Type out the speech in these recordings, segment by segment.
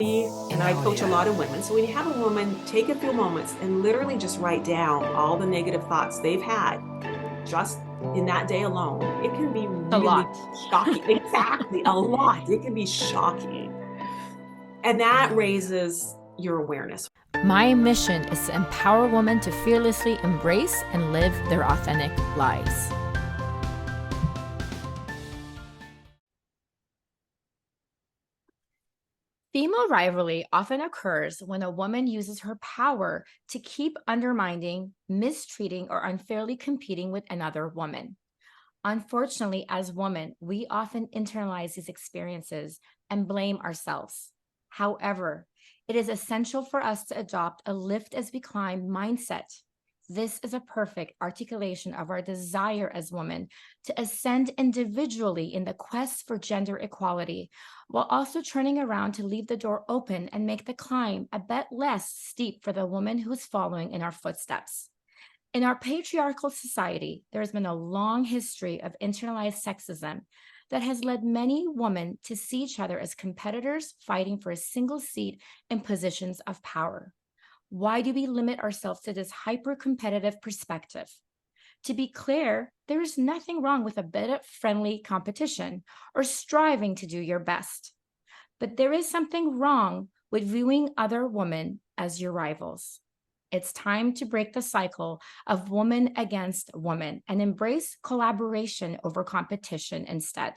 and I coach a lot of women. So when you have a woman take a few moments and literally just write down all the negative thoughts they've had just in that day alone, it can be A really lot. shocking. Exactly, a lot. It can be shocking. And that raises your awareness. My mission is to empower women to fearlessly embrace and live their authentic lives. Female rivalry often occurs when a woman uses her power to keep undermining, mistreating, or unfairly competing with another woman. Unfortunately, as women, we often internalize these experiences and blame ourselves. However, it is essential for us to adopt a lift as we climb mindset. This is a perfect articulation of our desire as women to ascend individually in the quest for gender equality, while also turning around to leave the door open and make the climb a bit less steep for the woman who is following in our footsteps. In our patriarchal society, there has been a long history of internalized sexism that has led many women to see each other as competitors fighting for a single seat in positions of power. Why do we limit ourselves to this hyper-competitive perspective? To be clear, there is nothing wrong with a bit of friendly competition or striving to do your best. But there is something wrong with viewing other women as your rivals. It's time to break the cycle of woman against woman and embrace collaboration over competition instead.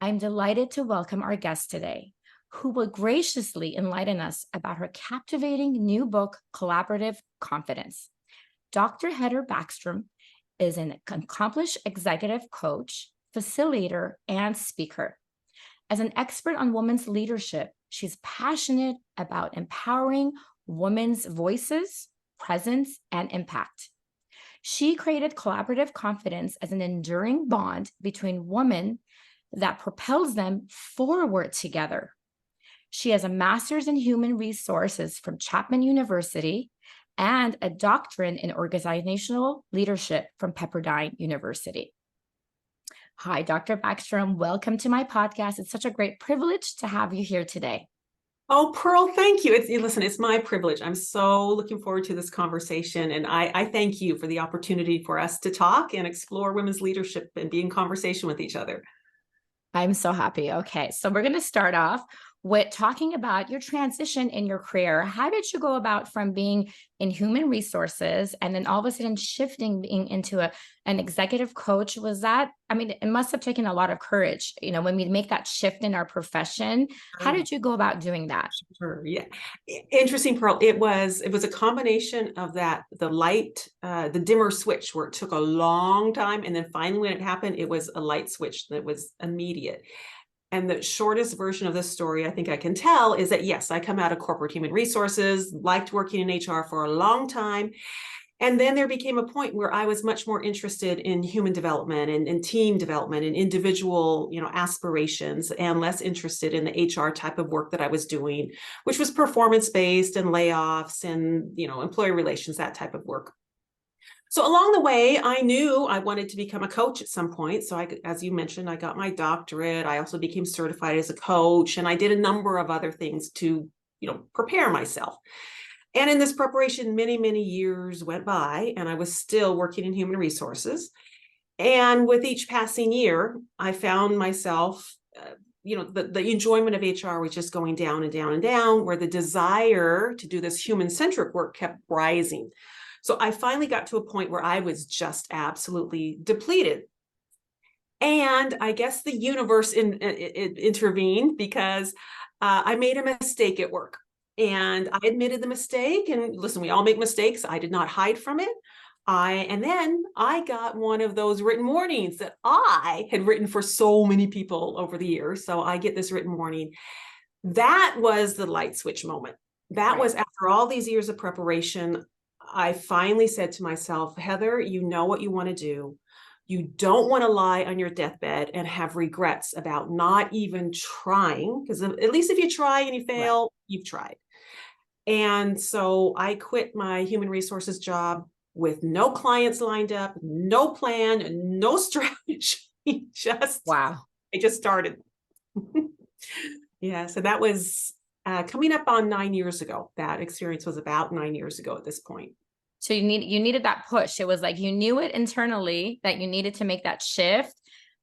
I'm delighted to welcome our guest today, who will graciously enlighten us about her captivating new book, Collaborative Confidence. Dr. Heather Backstrom is an accomplished executive coach, facilitator, and speaker. As an expert on women's leadership, she's passionate about empowering women's voices, presence, and impact. She created collaborative confidence as an enduring bond between women that propels them forward together. She has a master's in human resources from Chapman University and a doctorate in organizational leadership from Pepperdine University. Hi, Dr. Backstrom. Welcome to my podcast. It's such a great privilege to have you here today. Oh, Pearl, thank you. Listen, it's my privilege. I'm so looking forward to this conversation. And I thank you for the opportunity for us to talk and explore women's leadership and be in conversation with each other. I'm so happy. Okay, so we're going to start off with talking about your transition in your career. How did you go about from being in human resources and then all of a sudden shifting being into an executive coach? Was that, I mean, it must have taken a lot of courage, when we make that shift in our profession. How did you go about doing that? Sure. Yeah. Interesting, Pearl. It was a combination of that, the dimmer switch where it took a long time. And then finally when it happened, it was a light switch that was immediate. And the shortest version of this story I think I can tell is that, yes, I come out of corporate human resources, liked working in HR for a long time. And then there became a point where I was much more interested in human development and team development and individual, aspirations, and less interested in the HR type of work that I was doing, which was performance-based and layoffs and, employee relations, that type of work. So along the way, I knew I wanted to become a coach at some point. So as you mentioned, I got my doctorate. I also became certified as a coach, and I did a number of other things to, prepare myself. And in this preparation, many, many years went by, and I was still working in human resources. And with each passing year, I found myself, the enjoyment of HR was just going down and down and down, where the desire to do this human-centric work kept rising. So I finally got to a point where I was just absolutely depleted. And I guess the universe intervened because I made a mistake at work. And I admitted the mistake. And listen, we all make mistakes. I did not hide from it. And then I got one of those written warnings that I had written for so many people over the years. So I get this written warning. That was the light switch moment. That was after all these years of preparation. I finally said to myself, Heather, you know what you want to do. You don't want to lie on your deathbed and have regrets about not even trying, because at least if you try and you fail, you've tried. And so I quit my human resources job with no clients lined up, no plan, no strategy. I just started. Yeah, so that was coming up on 9 years ago. That experience was about 9 years ago at this point. So you needed that push. It was like you knew it internally that you needed to make that shift,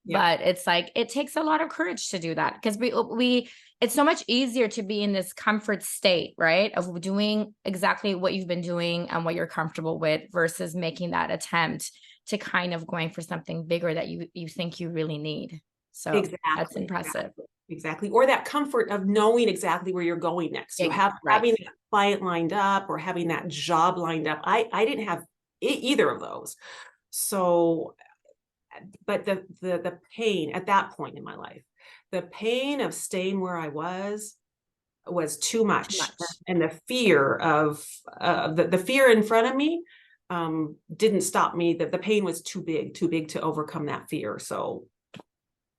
Yeah. but it's like it takes a lot of courage to do that, because we it's so much easier to be in this comfort state, right? Of doing exactly what you've been doing and what you're comfortable with versus making that attempt to kind of going for something bigger that you think you really need. So that's Exactly. impressive. Exactly. Or that comfort of knowing exactly where you're going next. You have Right. having that client lined up or having that job lined up. I didn't have either of those. So, but the pain at that point in my life, the pain of staying where I was too much. And the fear of the fear in front of me didn't stop me. That the pain was too big to overcome that fear. So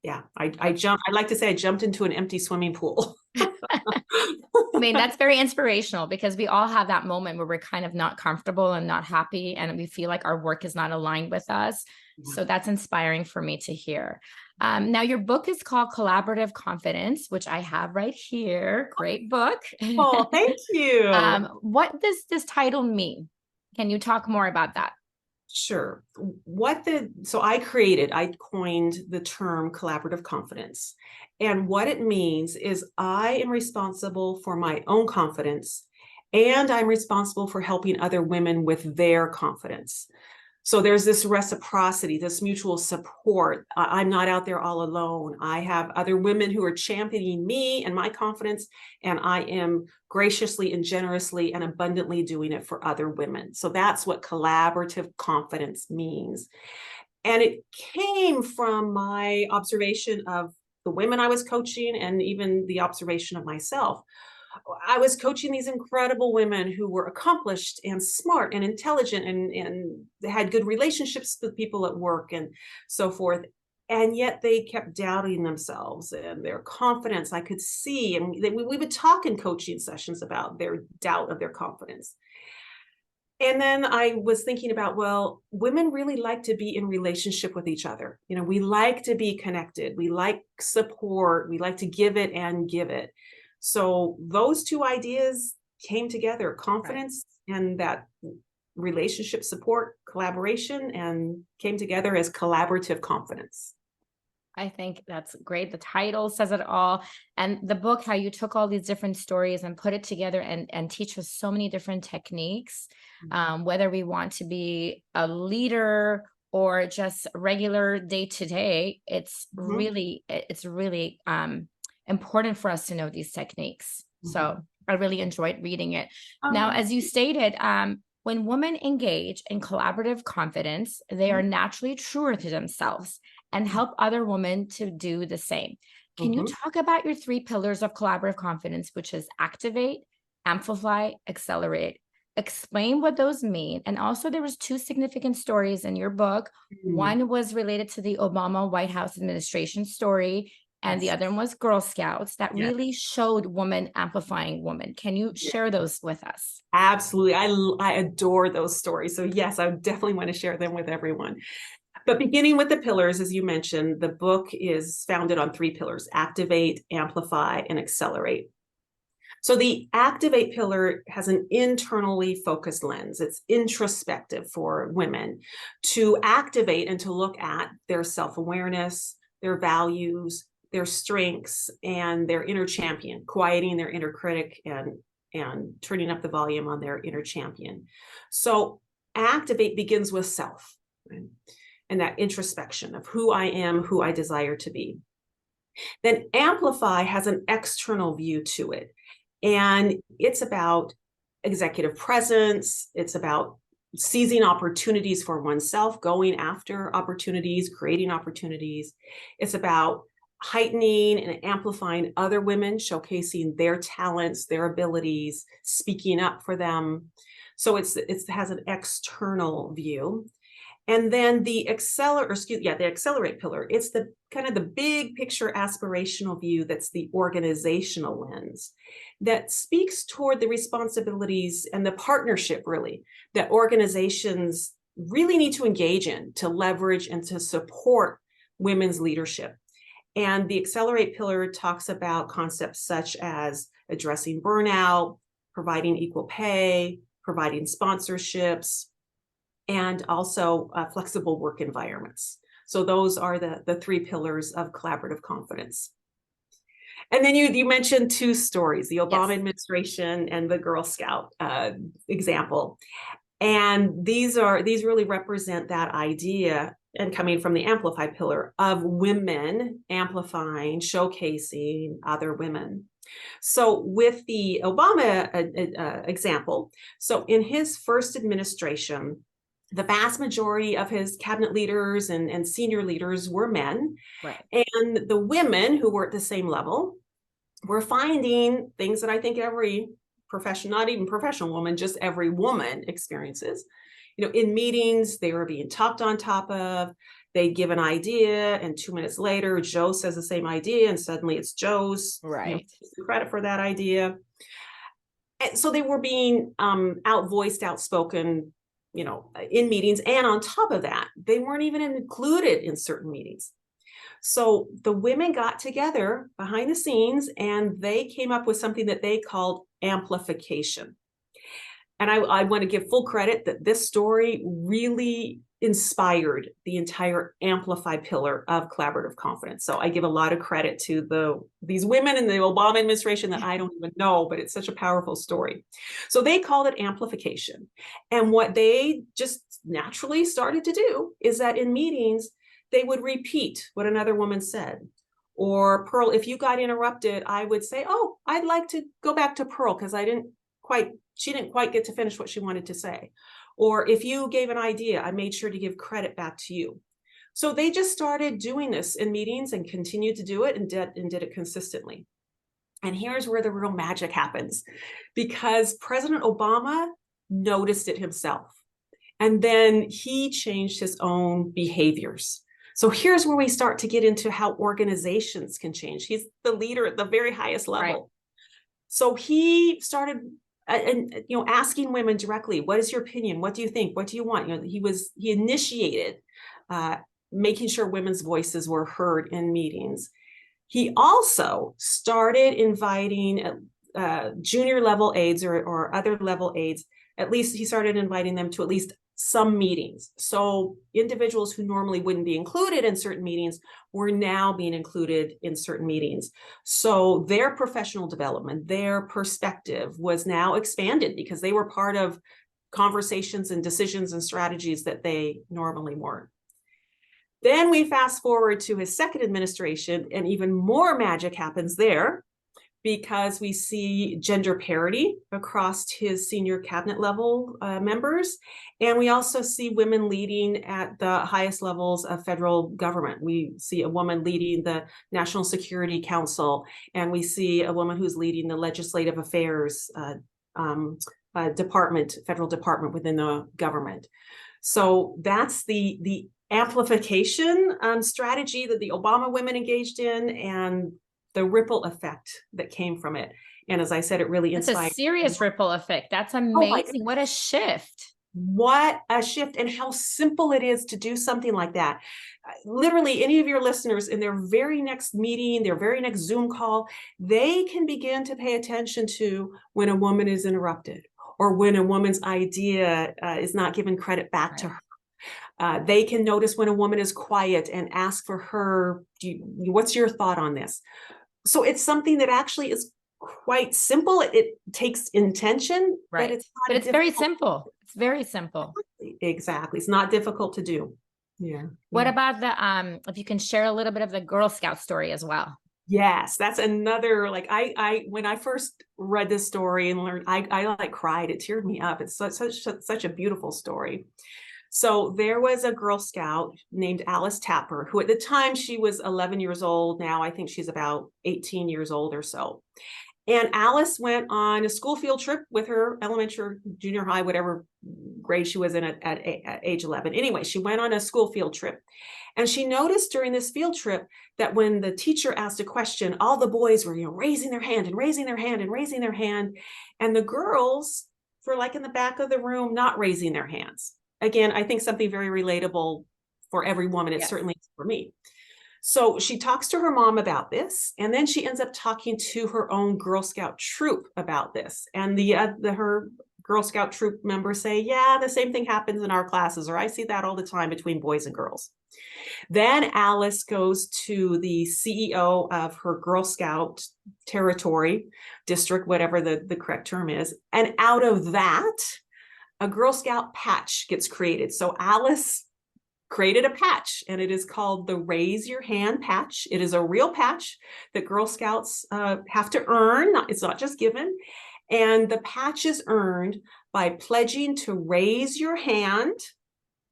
yeah, I jumped. I like to say I jumped into an empty swimming pool. I mean, that's very inspirational, because we all have that moment where we're kind of not comfortable and not happy, and we feel like our work is not aligned with us. Yeah. So that's inspiring for me to hear. Now, your book is called Collaborative Confidence, which I have right here. Great book. Oh, thank you. What does this title mean? Can you talk more about that? Sure. So I coined the term collaborative confidence. And what it means is I am responsible for my own confidence, and I'm responsible for helping other women with their confidence. So there's this reciprocity, this mutual support. I'm not out there all alone. I have other women who are championing me and my confidence, and I am graciously and generously and abundantly doing it for other women. So that's what collaborative confidence means. And it came from my observation of the women I was coaching and even the observation of myself. I was coaching these incredible women who were accomplished and smart and intelligent and had good relationships with people at work and so forth. And yet they kept doubting themselves and their confidence. I could see, and we would talk in coaching sessions about their doubt of their confidence. And then I was thinking about, well, women really like to be in relationship with each other. You know, we like to be connected. We like support. We like to give it and give it. So those two ideas came together, confidence and that relationship support, collaboration, and came together as collaborative confidence. I think that's great. The title says it all. And the book, how you took all these different stories and put it together and teach us so many different techniques, whether we want to be a leader or just regular day to day. It's really important for us to know these techniques. So I really enjoyed reading it. Now, as you stated, when women engage in collaborative confidence, they are naturally truer to themselves and help other women to do the same. Can you talk about your 3 pillars of collaborative confidence, which is activate, amplify, accelerate? Explain what those mean. And also, there was 2 significant stories in your book. One was related to the Obama White House administration story, and the other one was Girl Scouts that really showed women amplifying women. Can you share those with us? Absolutely. I adore those stories. So yes, I definitely want to share them with everyone. But beginning with the pillars, as you mentioned, the book is founded on 3 pillars: activate, amplify, and accelerate. So the activate pillar has an internally focused lens. It's introspective for women to activate and to look at their self-awareness, their values, their strengths, and their inner champion, quieting their inner critic and turning up the volume on their inner champion. So activate begins with self, right? And that introspection of who I am, who I desire to be. Then amplify has an external view to it. And it's about executive presence. It's about seizing opportunities for oneself, going after opportunities, creating opportunities. It's about heightening and amplifying other women, showcasing their talents, their abilities, speaking up for them. So it has an external view. And then the accelerate pillar, it's the kind of the big picture aspirational view. That's the organizational lens that speaks toward the responsibilities and the partnership, really, that organizations really need to engage in to leverage and to support women's leadership. And the accelerate pillar talks about concepts such as addressing burnout, providing equal pay, providing sponsorships, and also flexible work environments. So those are the three pillars of collaborative confidence. And then you mentioned two stories, the Obama administration and the Girl Scout example. And these really represent that idea, and coming from the amplify pillar, of women amplifying, showcasing other women. So with the Obama example, so in his first administration, the vast majority of his cabinet leaders and senior leaders were men. Right. And the women who were at the same level were finding things that I think every professional, not even professional woman, just every woman experiences. In meetings, they were being talked on top of. They give an idea, and 2 minutes later, Joe says the same idea, and suddenly it's Joe's credit for that idea. And so they were being outvoiced, outspoken, in meetings. And on top of that, they weren't even included in certain meetings. So the women got together behind the scenes, and they came up with something that they called amplification. And I want to give full credit that this story really inspired the entire amplify pillar of collaborative confidence. So I give a lot of credit to these women in the Obama administration that I don't even know, but it's such a powerful story. So they called it amplification. And what they just naturally started to do is that in meetings, they would repeat what another woman said. Or Pearl, if you got interrupted, I would say, oh, I'd like to go back to Pearl because she didn't quite get to finish what she wanted to say. Or if you gave an idea, I made sure to give credit back to you. So they just started doing this in meetings and continued to do it and did it consistently. And here's where the real magic happens, because President Obama noticed it himself. And then he changed his own behaviors. So here's where we start to get into how organizations can change. He's the leader at the very highest level. Right. So he started asking women directly, what is your opinion? What do you think? What do you want? He initiated making sure women's voices were heard in meetings. He also started inviting junior level aides or other level aides. At least he started inviting them to at least some meetings. So individuals who normally wouldn't be included in certain meetings were now being included in certain meetings. So their professional development, their perspective was now expanded because they were part of conversations and decisions and strategies that they normally weren't. Then we fast forward to his second administration, and even more magic happens there, because we see gender parity across his senior cabinet level members. And we also see women leading at the highest levels of federal government. We see a woman leading the National Security Council, and we see a woman who's leading the Legislative Affairs department, federal department within the government. So that's the amplification strategy that the Obama women engaged in, and the ripple effect that came from it. And as I said, it really inspired. It's a serious ripple effect. That's amazing. What a shift. What a shift, and how simple it is to do something like that. Literally, any of your listeners in their very next meeting, their very next Zoom call, they can begin to pay attention to when a woman is interrupted, or when a woman's idea is not given credit back to her. They can notice when a woman is quiet and ask for her, what's your thought on this? So it's something that actually is quite simple. It takes intention, right? But it's very simple. It's very simple. Exactly. It's not difficult to do. Yeah. What about the if you can share a little bit of the Girl Scout story as well? Yes, that's another, like, I when I first read this story and learned, I like cried. It teared me up. It's such a beautiful story. So there was a Girl Scout named Alice Tapper, who at the time she was 11 years old. Now I think she's about 18 years old or so. And Alice went on a school field trip with her elementary, junior high, whatever grade she was in at age 11. Anyway, she went on a school field trip. And she noticed during this field trip that when the teacher asked a question, all the boys were, raising their hand and raising their hand and raising their hand. And the girls were like in the back of the room, not raising their hands. Again, I think something very relatable for every woman. It certainly is for me. So she talks to her mom about this, and then she ends up talking to her own Girl Scout troop about this. And her Girl Scout troop members say, yeah, the same thing happens in our classes, or I see that all the time between boys and girls. Then Alice goes to the CEO of her Girl Scout territory, district, whatever the correct term is. And out of that, a Girl Scout patch gets created. So Alice created a patch, and it is called the Raise Your Hand patch. It is a real patch that Girl Scouts have to earn. It's not just given. And the patch is earned by pledging to raise your hand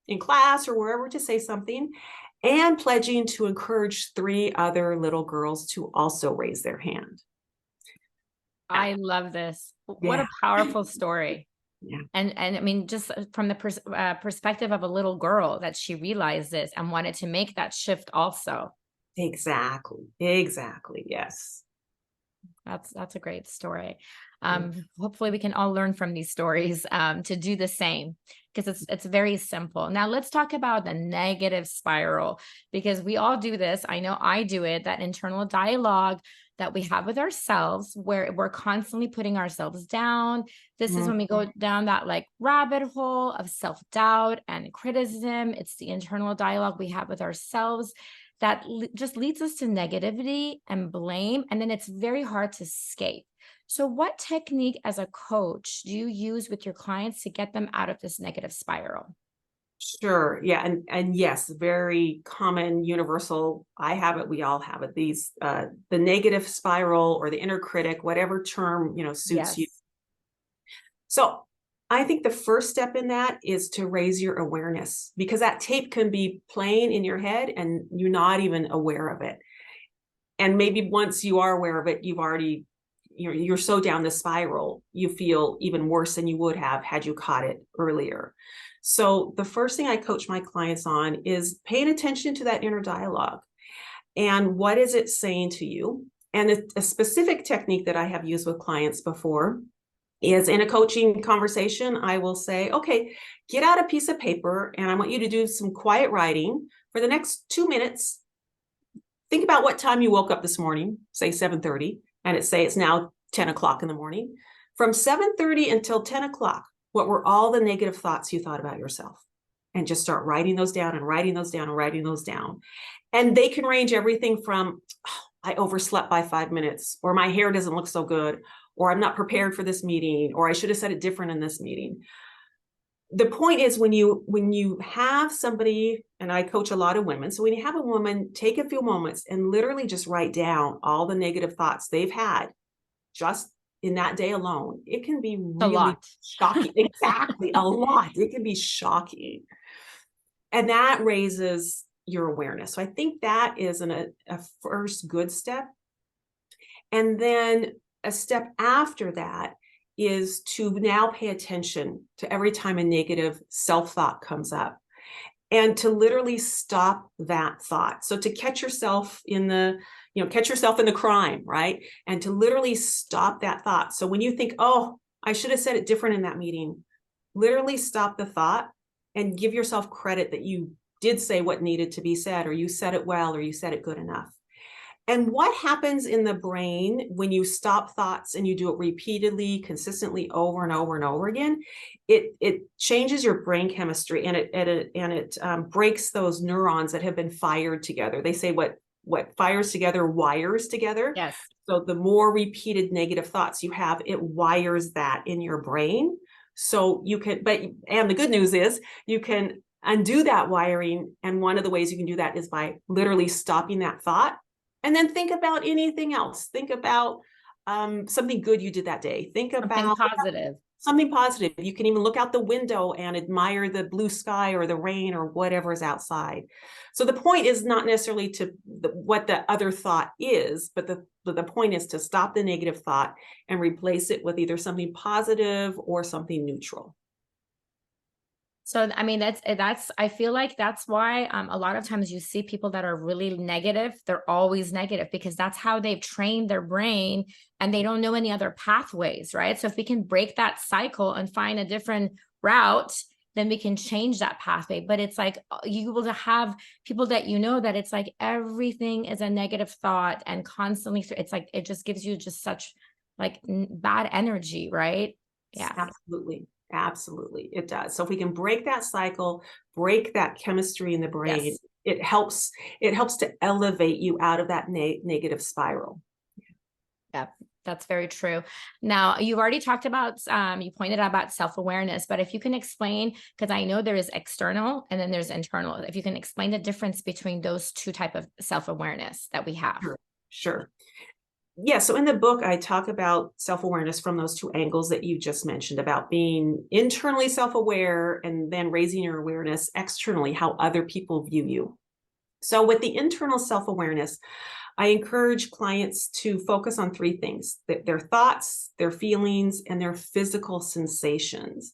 in class or wherever to say something, and pledging to encourage 3 other little girls to also raise their hand. I love this. What Yeah. a powerful story. Yeah. And I mean, just from the perspective of a little girl, that she realized this and wanted to make that shift also. Exactly. Yes. That's a great story. Hopefully we can all learn from these stories to do the same, because it's very simple. Now let's talk about the negative spiral, because we all do this. I know I do it, that internal dialogue that we have with ourselves, where we're constantly putting ourselves down. This is when we go down that like rabbit hole of self-doubt and criticism. It's the internal dialogue we have with ourselves that just leads us to negativity and blame. And then it's very hard to escape. So what technique as a coach do you use with your clients to get them out of this negative spiral? Sure. Yeah. And yes, very common, universal. I have it. We all have it. These, the negative spiral or the inner critic, whatever term, suits you. Yes. So I think the first step in that is to raise your awareness, because that tape can be playing in your head and you're not even aware of it. And maybe once you are aware of it, you're so down the spiral, you feel even worse than you would have had you caught it earlier. So the first thing I coach my clients on is paying attention to that inner dialogue. And what is it saying to you? And a specific technique that I have used with clients before is, in a coaching conversation, I will say, okay, get out a piece of paper and I want you to do some quiet writing for the next 2 minutes. Think about what time you woke up this morning, say 7:30, and it's now 10 o'clock in the morning. From 7:30 until 10 o'clock, what were all the negative thoughts you thought about yourself? And just start writing those down and writing those down and writing those down. And they can range everything from, oh, I overslept by 5 minutes, or my hair doesn't look so good, or I'm not prepared for this meeting, or I should have said it different in this meeting. The point is, when you have somebody, and I coach a lot of women, so when you have a woman take a few moments and literally just write down all the negative thoughts they've had just in that day alone, it can be really shocking. Exactly. A lot. It can be shocking. And that raises your awareness. So I think that is a first good step. And then a step after that is to now pay attention to every time a negative self-thought comes up, and to literally stop that thought. So to catch yourself in the crime, right? And to literally stop that thought. So when you think, oh, I should have said it different in that meeting, literally stop the thought and give yourself credit that you did say what needed to be said, or you said it well, or you said it good enough. And what happens in the brain when you stop thoughts and you do it repeatedly, consistently, over and over and over again? It changes your brain chemistry, and it breaks those neurons that have been fired together. They say what fires together wires together. Yes. So the more repeated negative thoughts you have, it wires that in your brain. So you can, and the good news is you can undo that wiring. And one of the ways you can do that is by literally stopping that thought. And then think about anything else. Think about something good you did that day. Think about something positive. You can even look out the window and admire the blue sky or the rain or whatever is outside. So the point is not necessarily what the other thought is, but the point is to stop the negative thought and replace it with either something positive or something neutral. So, I mean, I feel like that's why a lot of times you see people that are really negative, they're always negative, because that's how they've trained their brain and they don't know any other pathways, right? So if we can break that cycle and find a different route, then we can change that pathway. But it's like you will have people that you know that it's like everything is a negative thought and constantly it's like it just gives you just such like bad energy, right? Yeah. Absolutely. Absolutely. It does. So if we can break that cycle, break that chemistry in the brain, Yes. it helps to elevate you out of that negative spiral. Yeah, that's very true. Now, you've already talked about, you pointed out about self-awareness, but if you can explain, because I know there is external and then there's internal, if you can explain the difference between those two type of self-awareness that we have. Sure. Sure. Yeah, so in the book, I talk about self-awareness from those two angles that you just mentioned about being internally self-aware and then raising your awareness externally, how other people view you. So with the internal self-awareness, I encourage clients to focus on three things: their thoughts, their feelings, and their physical sensations.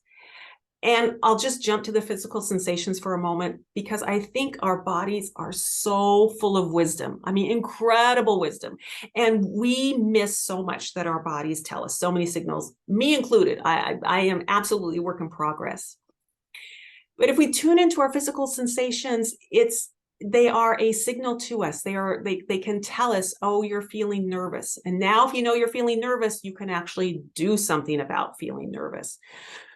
And I'll just jump to the physical sensations for a moment, because I think our bodies are so full of wisdom. I mean, incredible wisdom. And we miss so much that our bodies tell us, so many signals, me included. I am absolutely a work in progress. But if we tune into our physical sensations, they are a signal to us. They can tell us, oh, you're feeling nervous. And now if you know you're feeling nervous, you can actually do something about feeling nervous.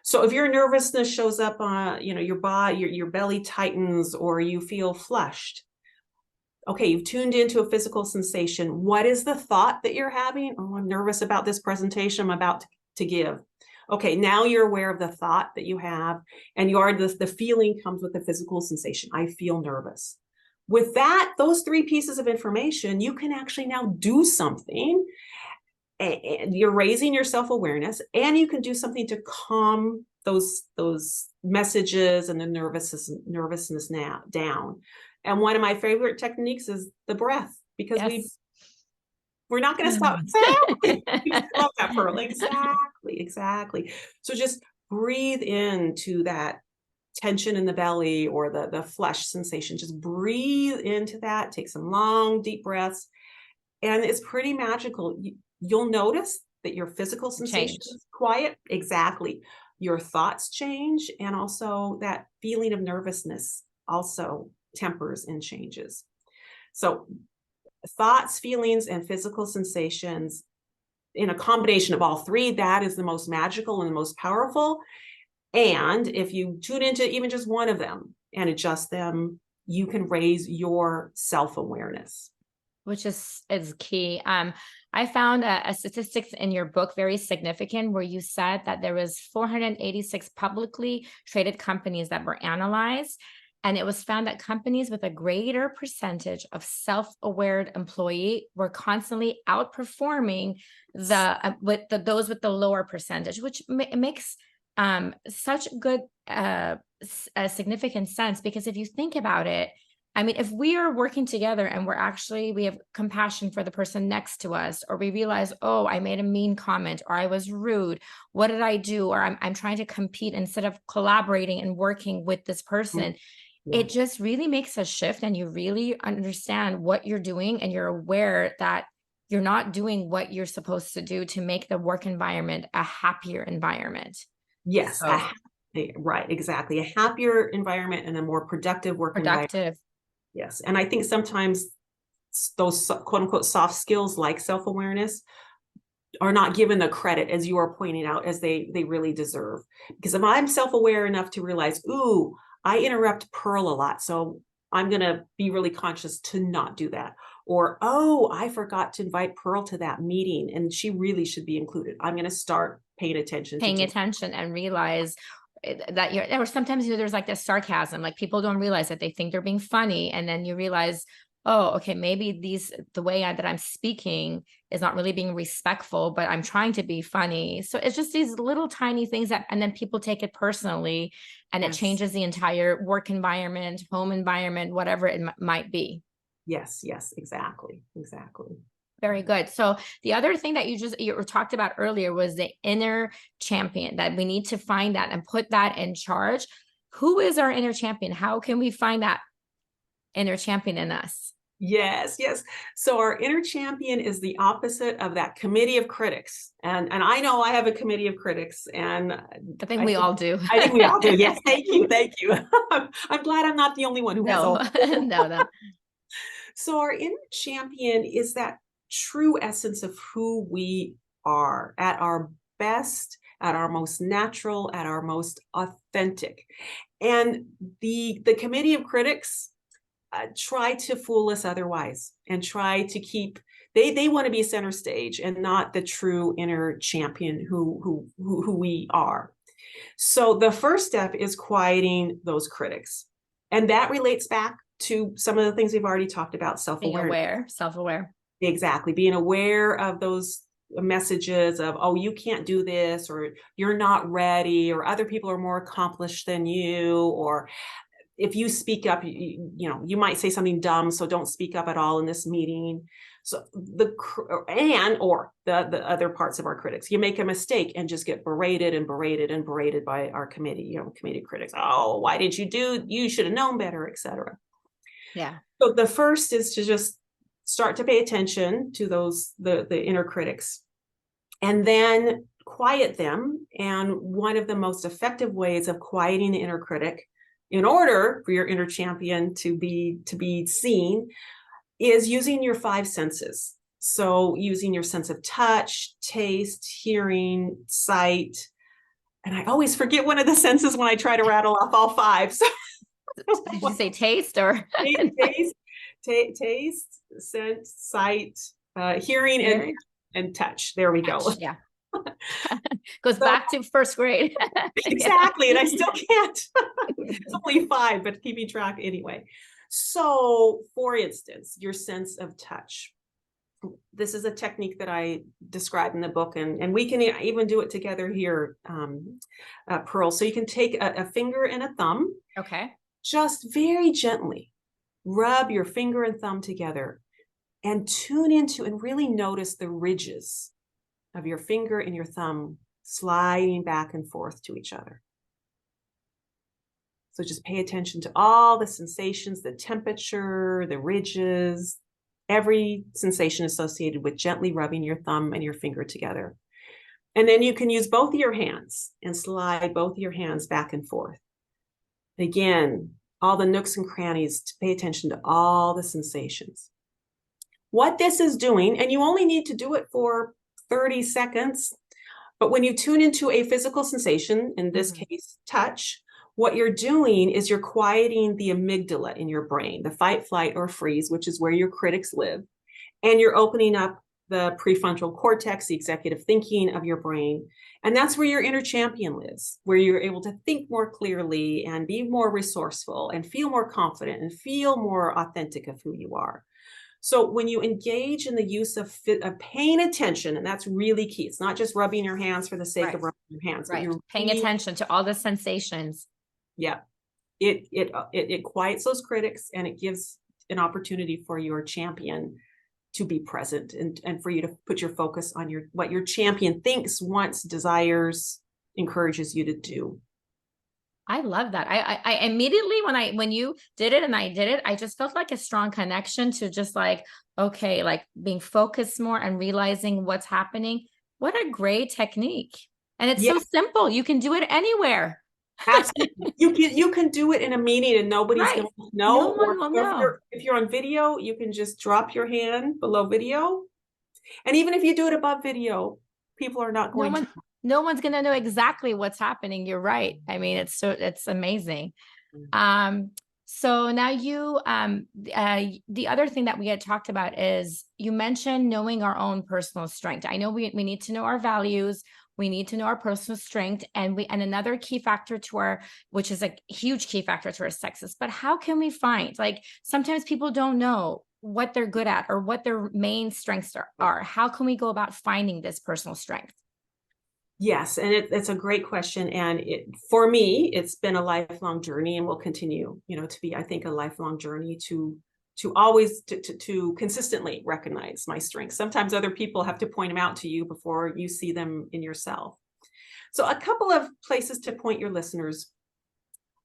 So if your nervousness shows up on, your body, your belly tightens, or you feel flushed, okay, you've tuned into a physical sensation. What is the thought that you're having? Oh, I'm nervous about this presentation I'm about to give. Okay, now you're aware of the thought that you have, and the feeling comes with the physical sensation. I feel nervous. With those three pieces of information, you can actually now do something, and you're raising your self-awareness, and you can do something to calm those messages and the nervousness now down. And one of my favorite techniques is the breath, because Yes. we're not going to stop. Exactly. Love that, Pearl. Exactly. So just breathe into that tension in the belly or the flush sensation. Just breathe into that. Take some long, deep breaths. And it's pretty magical. You'll notice that your physical sensation is quiet. Exactly. Your thoughts change. And also that feeling of nervousness also tempers and changes. So thoughts, feelings, and physical sensations in a combination of all three, that is the most magical and the most powerful. And if you tune into even just one of them and adjust them, you can raise your self-awareness. Which is key. I found a statistics in your book very significant, where you said that there was 486 publicly traded companies that were analyzed. And it was found that companies with a greater percentage of self-aware employee were constantly outperforming those with the lower percentage, which makes such good significant sense. Because if you think about it, I mean, if we are working together and we have compassion for the person next to us, or we realize, oh, I made a mean comment, or I was rude, what did I do? Or I'm trying to compete instead of collaborating and working with this person. Yeah. It just really makes a shift, and you really understand what you're doing, and you're aware that you're not doing what you're supposed to do to make the work environment a happier environment. Yes, right, exactly. A happier environment and a more productive work environment. Yes. And I think sometimes those quote unquote soft skills like self-awareness are not given the credit, as you are pointing out, as they really deserve. Because if I'm self-aware enough to realize, ooh, I interrupt Pearl a lot, so I'm going to be really conscious to not do that. Or, oh, I forgot to invite Pearl to that meeting and she really should be included. I'm going to start paying attention and realize that or sometimes there's like this sarcasm, like people don't realize that they think they're being funny, and then you realize, oh, okay, maybe the way that I'm speaking is not really being respectful, but I'm trying to be funny. So it's just these little tiny things and then people take it personally, and it changes the entire work environment, home environment, whatever it might be. Yes, exactly. Very good. So the other thing that you talked about earlier was the inner champion, that we need to find that and put that in charge. Who is our inner champion? How can we find that inner champion in us? Yes, yes. So our inner champion is the opposite of that committee of critics. And I know I have a committee of critics, and I think we all do. I think we all do. Yes, thank you, thank you. I'm glad I'm not the only one who has No, all. no. So our inner champion is that true essence of who we are at our best, at our most natural, at our most authentic. And the committee of critics try to fool us otherwise, and try to keep, they want to be center stage and not the true inner champion who we are. So the first step is quieting those critics, and that relates back to some of the things we've already talked about. Being Self-awareness. aware, self-aware. Exactly, being aware of those messages of, oh, you can't do this, or you're not ready, or other people are more accomplished than you, or if you speak up, you might say something dumb, so don't speak up at all in this meeting. So or the other parts of our critics, you make a mistake and just get berated and berated and berated by our committee, committee critics. Oh, why did you should have known better, etc. Yeah. So the first is to just start to pay attention to those, the inner critics, and then quiet them. And one of the most effective ways of quieting the inner critic, in order for your inner champion to be seen, is using your five senses. So using your sense of touch, taste, hearing, sight. And I always forget one of the senses when I try to rattle off all five. So did you say taste or taste, scent, sight, hearing, and touch. There we go. Yeah. Goes back to first grade. Exactly. And I still can't. It's only five, but keeping track anyway. So for instance, your sense of touch. This is a technique that I described in the book, and we can even do it together here, Pearl. So you can take a finger and a thumb. Okay. Just very gently rub your finger and thumb together and tune into and really notice the ridges of your finger and your thumb sliding back and forth to each other. So just pay attention to all the sensations, the temperature, the ridges, every sensation associated with gently rubbing your thumb and your finger together. And then you can use both of your hands and slide both of your hands back and forth. Again, all the nooks and crannies, to pay attention to all the sensations. What this is doing, and you only need to do it for 30 seconds, but when you tune into a physical sensation, in this case, touch, what you're doing is you're quieting the amygdala in your brain, the fight, flight, or freeze, which is where your critics live. And you're opening up the prefrontal cortex, the executive thinking of your brain. And that's where your inner champion lives, where you're able to think more clearly and be more resourceful and feel more confident and feel more authentic of who you are. So when you engage in the use of paying attention, and that's really key. It's not just rubbing your hands for the sake of rubbing your hands, but you're paying attention to all the sensations. Yeah, it quiets those critics, and it gives an opportunity for your champion to be present, and for you to put your focus on what your champion thinks, wants, desires, encourages you to do. I love that. I immediately, when you did it and I did it, I just felt like a strong connection to just like, okay, like being focused more and realizing what's happening. What a great technique. And it's so simple. You can do it anywhere. Absolutely. You can do it in a meeting and nobody's going to know. No one will know. If you're on video, you can just drop your hand below video. And even if you do it above video, people are not going to. No one's going to know exactly what's happening. You're right. I mean, it's amazing. So now the other thing that we had talked about is you mentioned knowing our own personal strength. I know we need to know our values. We need to know our personal strength, and another key factor which is a huge key factor to our sexist. But how can we find, like, sometimes people don't know what they're good at or what their main strengths are. How can we go about finding this personal strength? Yes, and it's a great question. And for me, it's been a lifelong journey, and will continue, to be, I think, a lifelong journey to always to consistently recognize my strengths. Sometimes other people have to point them out to you before you see them in yourself. So a couple of places to point your listeners.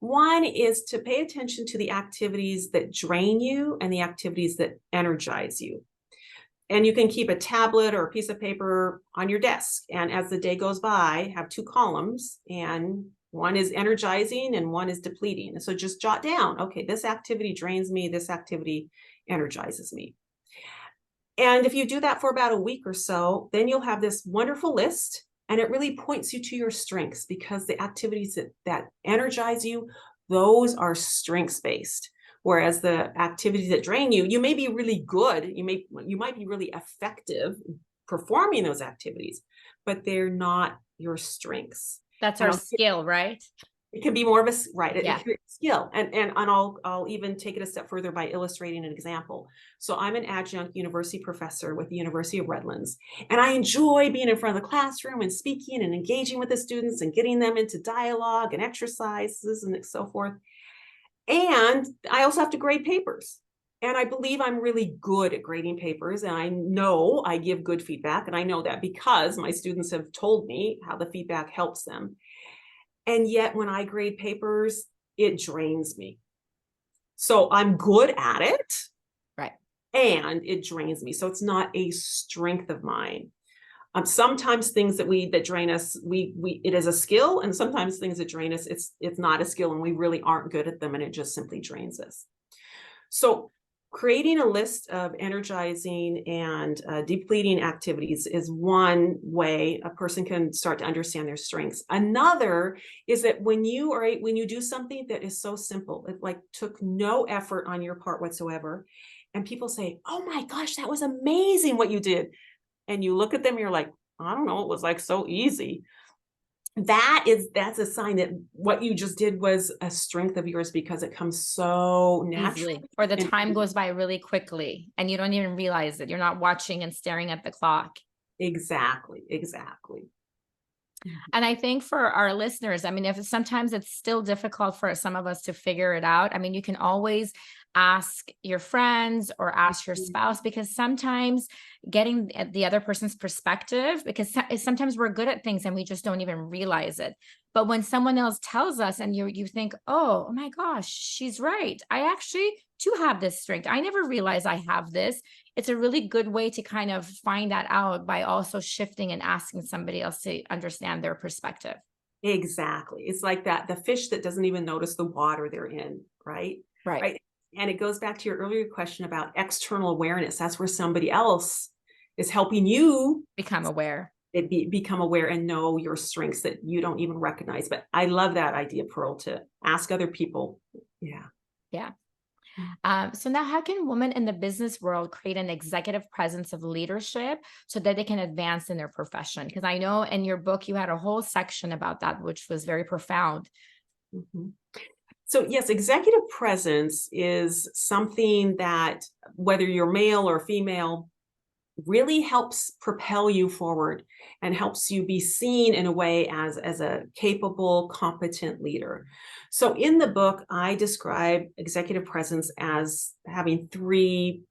One is to pay attention to the activities that drain you and the activities that energize you. And you can keep a tablet or a piece of paper on your desk. And as the day goes by, have two columns, and one is energizing and one is depleting. And so just jot down, okay, this activity drains me, this activity energizes me. And if you do that for about a week or so, then you'll have this wonderful list, and it really points you to your strengths, because the activities that energize you, those are strengths based. Whereas the activities that drain you, you may be really good, you might be really effective performing those activities, but they're not your strengths. That's And our skill, right? it can be more of a right, Yeah. skill. And I'll even take it a step further by illustrating an example. So I'm an adjunct university professor with the University of Redlands, and I enjoy being in front of the classroom and speaking and engaging with the students and getting them into dialogue and exercises and so forth. And I also have to grade papers. And I believe I'm really good at grading papers. And I know I give good feedback. And I know that because my students have told me how the feedback helps them. And yet when I grade papers, it drains me. So I'm good at it. Right. And it drains me. So it's not a strength of mine. Sometimes things that drain us, it is a skill, and sometimes things that drain us, it's not a skill, and we really aren't good at them, and it just simply drains us. So creating a list of energizing and depleting activities is one way a person can start to understand their strengths. Another is that when you do something that is so simple, it like took no effort on your part whatsoever, and people say, "Oh my gosh, that was amazing what you did." And you look at them and you're like, "I don't know, it was like so easy." That's a sign that what you just did was a strength of yours, because it comes so naturally. Easily. Or the And time goes by really quickly and you don't even realize it. You're not watching and staring at the clock. exactly. And I think for our listeners, I mean, if sometimes it's still difficult for some of us to figure it out, I mean, you can always ask your friends or ask your spouse, because sometimes getting the other person's perspective, because sometimes we're good at things and we just don't even realize it. But when someone else tells us and you think, oh my gosh, she's right. I actually do have this strength. I never realized I have this. It's a really good way to kind of find that out by also shifting and asking somebody else to understand their perspective. Exactly. It's like that, the fish that doesn't even notice the water they're in, right? Right. Right. And it goes back to your earlier question about external awareness. That's where somebody else is helping you Become aware. become aware and know your strengths that you don't even recognize. But I love that idea, Pearl, to ask other people. Yeah. Yeah. So now how can women in the business world create an executive presence of leadership so that they can advance in their profession? Because I know in your book, you had a whole section about that, which was very profound. Mm-hmm. So yes, executive presence is something that, whether you're male or female, really helps propel you forward and helps you be seen in a way as a capable, competent leader. So in the book, I describe executive presence as having three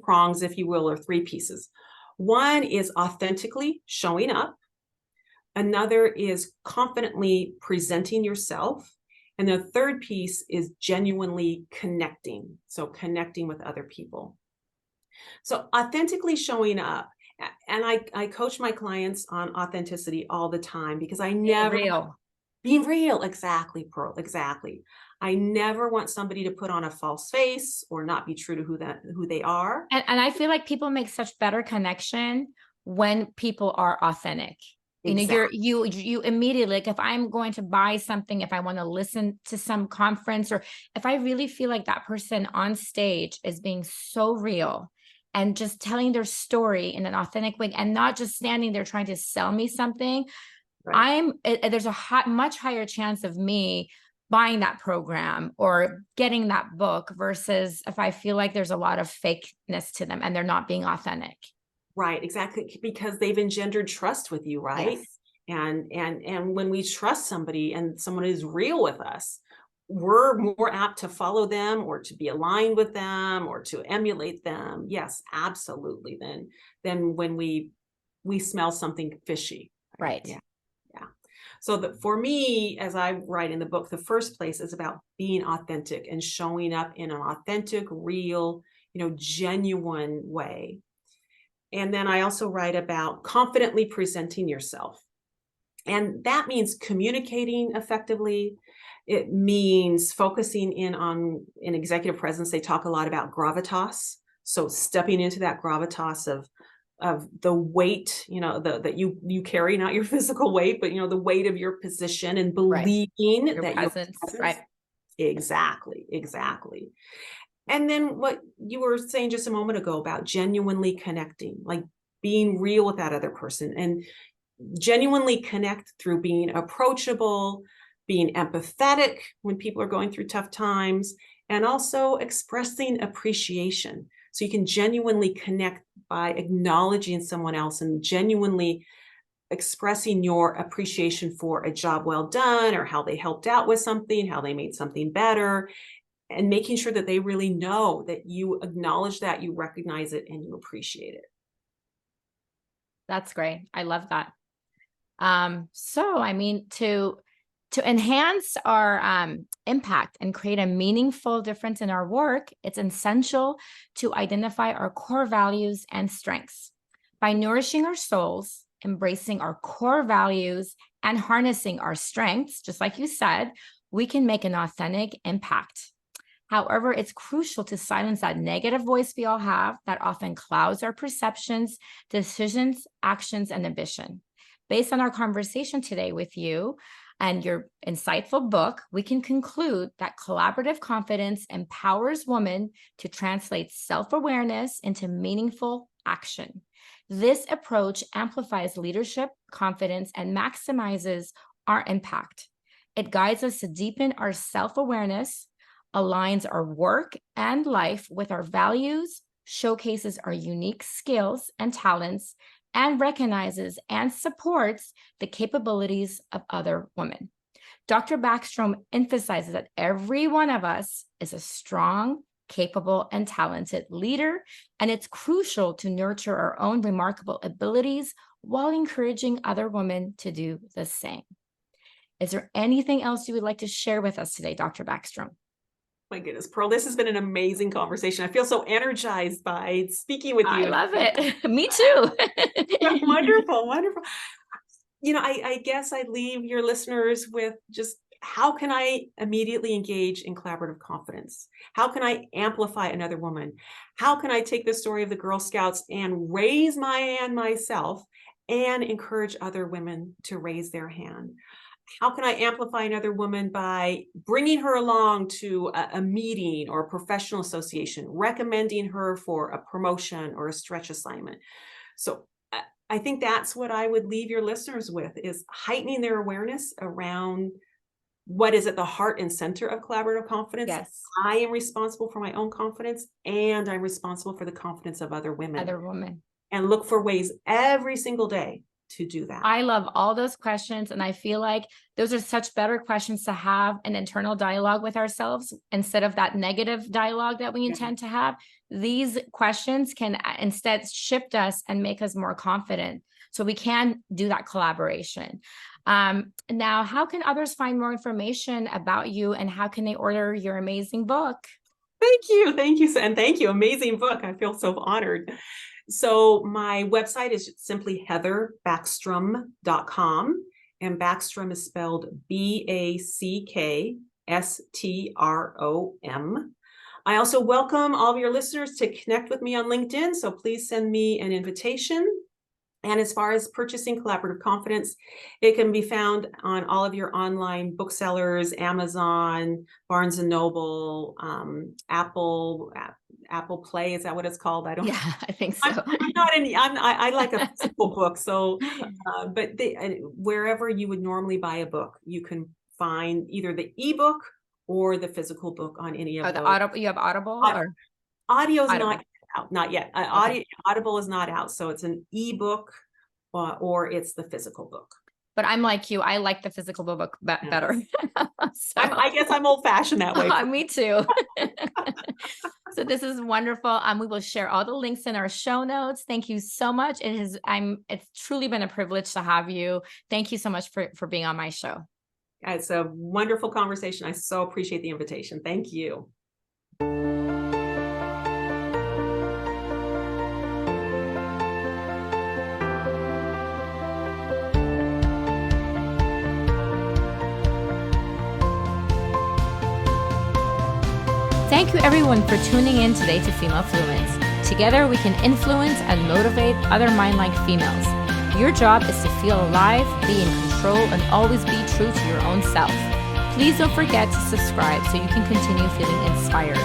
prongs, if you will, or three pieces. One is authentically showing up. Another is confidently presenting yourself. And the third piece is genuinely connecting. So connecting with other people. So authentically showing up. And I coach my clients on authenticity all the time, because I never Real. being real. Exactly, Pearl. Exactly. I never want somebody to put on a false face or not be true to who they are. And I feel like people make such better connection when people are authentic. You know, Exactly. you immediately, like if I'm going to buy something, if I want to listen to some conference, or if I really feel like that person on stage is being so real and just telling their story in an authentic way and not just standing there trying to sell me something, Right. there's a much higher chance of me buying that program or getting that book versus if I feel like there's a lot of fakeness to them and they're not being authentic. Right, exactly, because they've engendered trust with you, right? Yes. And when we trust somebody and someone is real with us, we're more apt to follow them or to be aligned with them or to emulate them. Yes, absolutely. Than when we smell something fishy. Right? Right. Yeah. Yeah. So that for me, as I write in the book, the first place is about being authentic and showing up in an authentic, real, genuine way. And then I also write about confidently presenting yourself. And that means communicating effectively. It means focusing in executive presence. They talk a lot about gravitas. So stepping into that gravitas of the weight, that you carry, not your physical weight, but the weight of your position, and Right. believing Your that presence, right? Exactly. And then what you were saying just a moment ago about genuinely connecting, like being real with that other person, and genuinely connect through being approachable, being empathetic when people are going through tough times, and also expressing appreciation. So you can genuinely connect by acknowledging someone else and genuinely expressing your appreciation for a job well done, or how they helped out with something, how they made something better, and making sure that they really know that you acknowledge that, you recognize it, and you appreciate it. That's great. I love that. So I mean, to enhance our impact and create a meaningful difference in our work, it's essential to identify our core values and strengths. By nourishing our souls, embracing our core values, and harnessing our strengths, just like you said, we can make an authentic impact. However, it's crucial to silence that negative voice we all have that often clouds our perceptions, decisions, actions, and ambition. Based on our conversation today with you and your insightful book, we can conclude that collaborative confidence empowers women to translate self-awareness into meaningful action. This approach amplifies leadership, confidence, and maximizes our impact. It guides us to deepen our self-awareness, aligns our work and life with our values, showcases our unique skills and talents, and recognizes and supports the capabilities of other women. Dr. Backstrom emphasizes that every one of us is a strong, capable, and talented leader, and it's crucial to nurture our own remarkable abilities while encouraging other women to do the same. Is there anything else you would like to share with us today, Dr. Backstrom? My goodness, Pearl, this has been an amazing conversation. I feel so energized by speaking with you. I love it. Me too. Wonderful. I guess I'd leave your listeners with just, how can I immediately engage in collaborative confidence? How can I amplify another woman? How can I take the story of the Girl Scouts and raise my hand myself and encourage other women to raise their hand? How can I amplify another woman by bringing her along to a meeting or a professional association, recommending her for a promotion or a stretch assignment? So I think that's what I would leave your listeners with, is heightening their awareness around what is at the heart and center of collaborative confidence. Yes. I am responsible for my own confidence, and I'm responsible for the confidence of other women. And look for ways every single day to do that. I love all those questions. And I feel like those are such better questions to have an internal dialogue with ourselves instead of that negative dialogue that we intend to have. These questions can instead shift us and make us more confident. So we can do that collaboration. Now, how can others find more information about you, and how can they order your amazing book? Thank you. And thank you. Amazing book. I feel so honored. So my website is simply heatherbackstrom.com, and Backstrom is spelled Backstrom. I also welcome all of your listeners to connect with me on LinkedIn, so please send me an invitation. And as far as purchasing Collaborative Confidence, it can be found on all of your online booksellers, Amazon, Barnes and Noble, Apple Play. Is that what it's called? Yeah, I think so. I like a physical book. So, but wherever you would normally buy a book, you can find either the ebook or the physical book on any of those. You have Audible? Audio's not out, not yet. Audible is not out, so it's an ebook or it's the physical book. But I'm like you, I like the physical book better. I guess I'm old-fashioned that way. Me too. So this is wonderful. We will share all the links in our show notes. Thank you so much. It's truly been a privilege to have you. Thank you so much for being on my show. It's a wonderful conversation. I so appreciate the invitation. Thank you. Thank you everyone for tuning in today to Female Fluence. Together we can influence and motivate other mind-like females. Your job is to feel alive, be in control, and always be true to your own self. Please don't forget to subscribe so you can continue feeling inspired.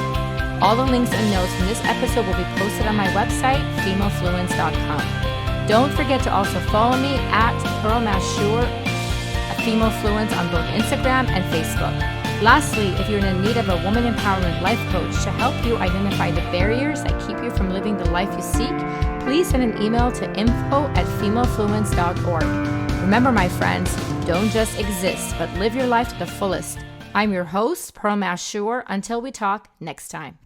All the links and notes from this episode will be posted on my website, femalefluence.com. Don't forget to also follow me at @PearlMashShure, Female Fluence on both Instagram and Facebook. Lastly, if you're in need of a woman empowerment life coach to help you identify the barriers that keep you from living the life you seek, please send an email to info@femalefluence.org. Remember, my friends, don't just exist, but live your life to the fullest. I'm your host, Pearl Mashshure. Until we talk next time.